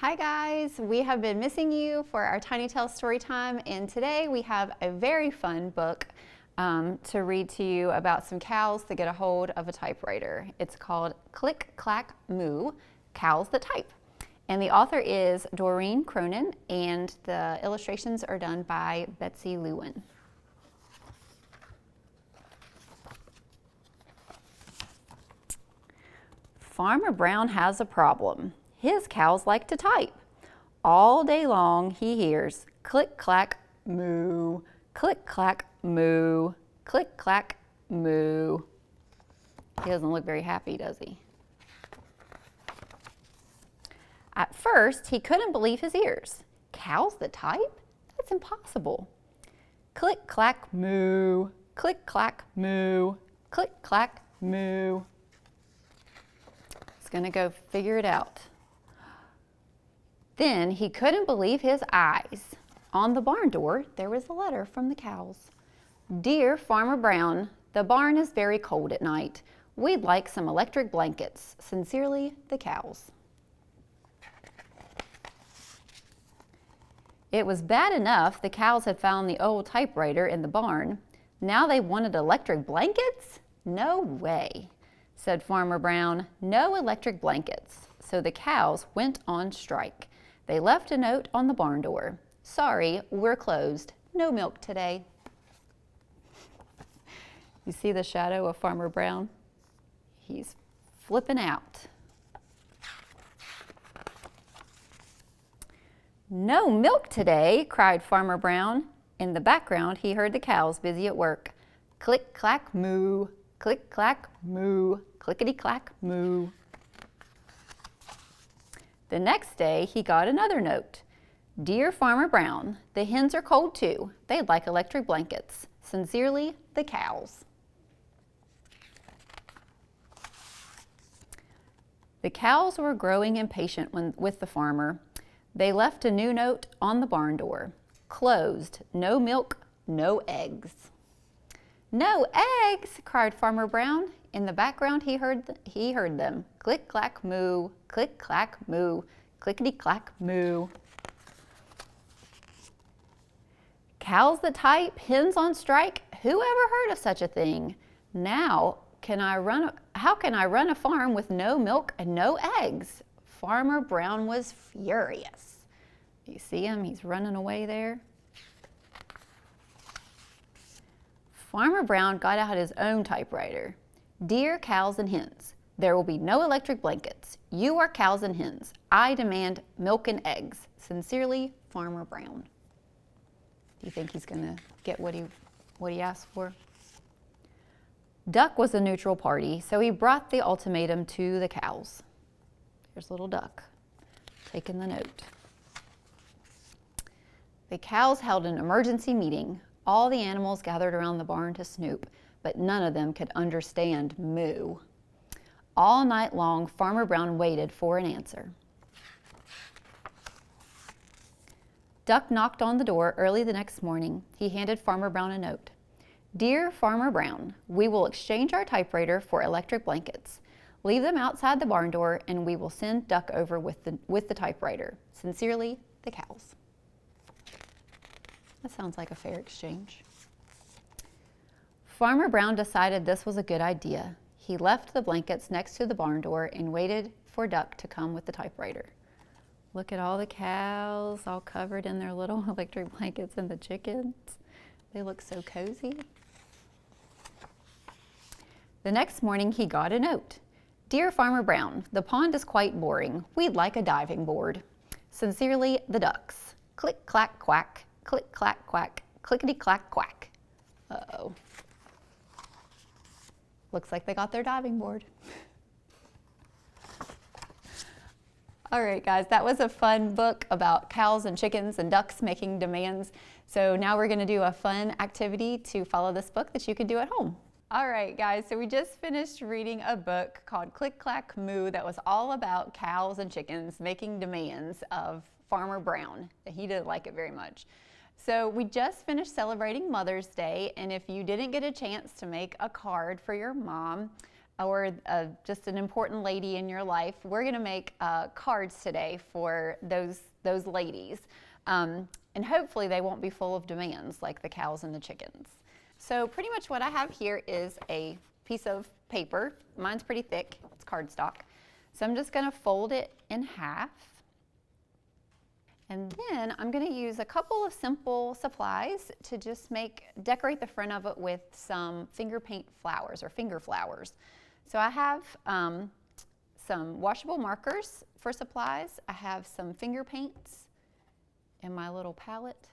Hi guys, we have been missing you for our Tiny Tales story time, and today we have a very fun book to read to you about some cows that get a hold of a typewriter. It's called Click, Clack, Moo, Cows That Type. And the author is Doreen Cronin, and the illustrations are done by Betsy Lewin. Farmer Brown has a problem. His cows like to type. All day long he hears click, clack, moo, click, clack, moo, click, clack, moo. He doesn't look very happy, does he? At first, he couldn't believe his ears. Cows that type? That's impossible. Click, clack, moo, click, clack, moo, click, clack, moo. He's gonna go figure it out. Then he couldn't believe his eyes. On the barn door, there was a letter from the cows. Dear Farmer Brown, the barn is very cold at night. We'd like some electric blankets. Sincerely, the cows. It was bad enough the cows had found the old typewriter in the barn. Now they wanted electric blankets? No way, said Farmer Brown. No electric blankets. So the cows went on strike. They left a note on the barn door. Sorry, we're closed. No milk today. You see the shadow of Farmer Brown? He's flipping out. No milk today, cried Farmer Brown. In the background, he heard the cows busy at work. Click, clack, moo, click, clack, moo, clickety, clack, moo. The next day, he got another note. Dear Farmer Brown, the hens are cold too. They'd like electric blankets. Sincerely, the cows. The cows were growing impatient with the farmer. They left a new note on the barn door. Closed, no milk, no eggs. No eggs, cried Farmer Brown. In the background, he heard them. Click, clack, moo, click, clack, moo, clickety, clack, moo. Cows that type, hens on strike, who ever heard of such a thing? Now, how can I run a farm with no milk and no eggs? Farmer Brown was furious. You see him? He's running away there. Farmer Brown got out his own typewriter. Dear cows and hens, there will be no electric blankets. You are cows and hens. I demand milk and eggs. Sincerely, Farmer Brown. Do you think he's going to get what he asked for? Duck was a neutral party, so he brought the ultimatum to the cows. There's little Duck taking the note. The cows held an emergency meeting. All the animals gathered around the barn to snoop, but none of them could understand moo. All night long, Farmer Brown waited for an answer. Duck knocked on the door early the next morning. He handed Farmer Brown a note. Dear Farmer Brown, we will exchange our typewriter for electric blankets. Leave them outside the barn door and we will send Duck over with the typewriter. Sincerely, the cows. That sounds like a fair exchange. Farmer Brown decided this was a good idea. He left the blankets next to the barn door and waited for Duck to come with the typewriter. Look at all the cows all covered in their little electric blankets and the chickens. They look so cozy. The next morning he got a note. Dear Farmer Brown, the pond is quite boring. We'd like a diving board. Sincerely, the ducks. Click, clack, quack. Click, clack, quack. Clickety, clack, quack. Uh-oh. Looks like they got their diving board. All right, guys, that was a fun book about cows and chickens and ducks making demands. So now we're gonna do a fun activity to follow this book that you can do at home. All right, guys, so we just finished reading a book called Click, Clack, Moo that was all about cows and chickens making demands of Farmer Brown. He didn't like it very much. So we just finished celebrating Mother's Day, and if you didn't get a chance to make a card for your mom, or just an important lady in your life, we're gonna make cards today for those ladies. And hopefully they won't be full of demands like the cows and the chickens. So pretty much what I have here is a piece of paper. Mine's pretty thick, it's cardstock. So I'm just gonna fold it in half. And then I'm gonna use a couple of simple supplies to just decorate the front of it with some finger paint flowers or finger flowers. So I have some washable markers for supplies. I have some finger paints in my little palette.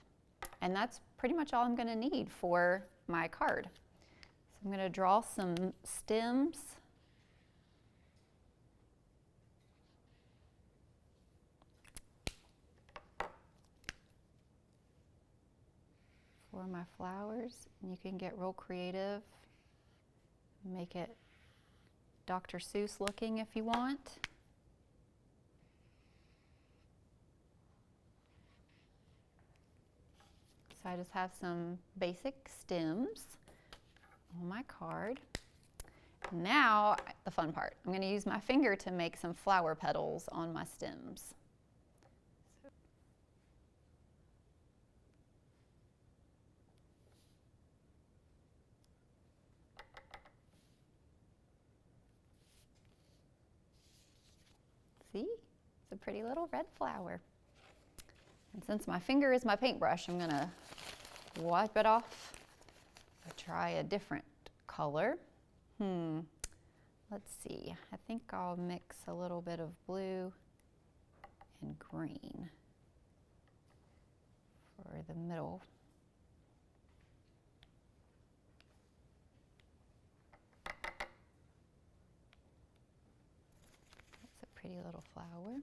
And that's pretty much all I'm gonna need for my card. So I'm gonna draw some stems. For my flowers, and you can get real creative, make it Dr. Seuss looking if you want. So I just have some basic stems on my card. Now, the fun part, I'm going to use my finger to make some flower petals on my stems. See, it's a pretty little red flower. And since my finger is my paintbrush, I'm gonna wipe it off and try a different color. Let's see, I think I'll mix a little bit of blue and green for the middle. Pretty little flower.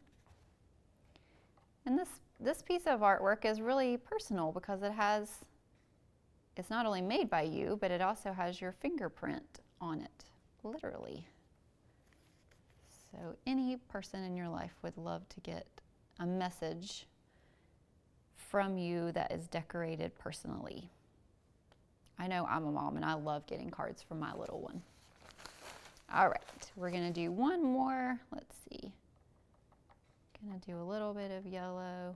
And this piece of artwork is really personal because it's not only made by you, but it also has your fingerprint on it, literally. So any person in your life would love to get a message from you that is decorated personally. I know I'm a mom and I love getting cards from my little one. All right, we're gonna do one more. Let's see. Gonna do a little bit of yellow.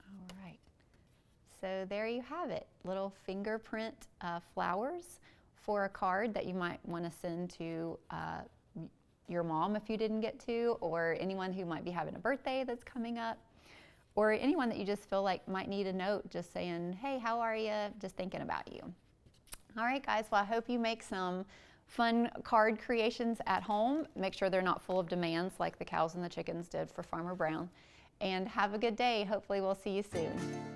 All right, so there you have it. Little fingerprint flowers for a card that you might wanna send to your mom if you didn't get to, or anyone who might be having a birthday that's coming up. Or anyone that you just feel like might need a note just saying, hey, how are you? Just thinking about you. All right, guys, well, I hope you make some fun card creations at home. Make sure they're not full of demands like the cows and the chickens did for Farmer Brown. And have a good day. Hopefully we'll see you soon.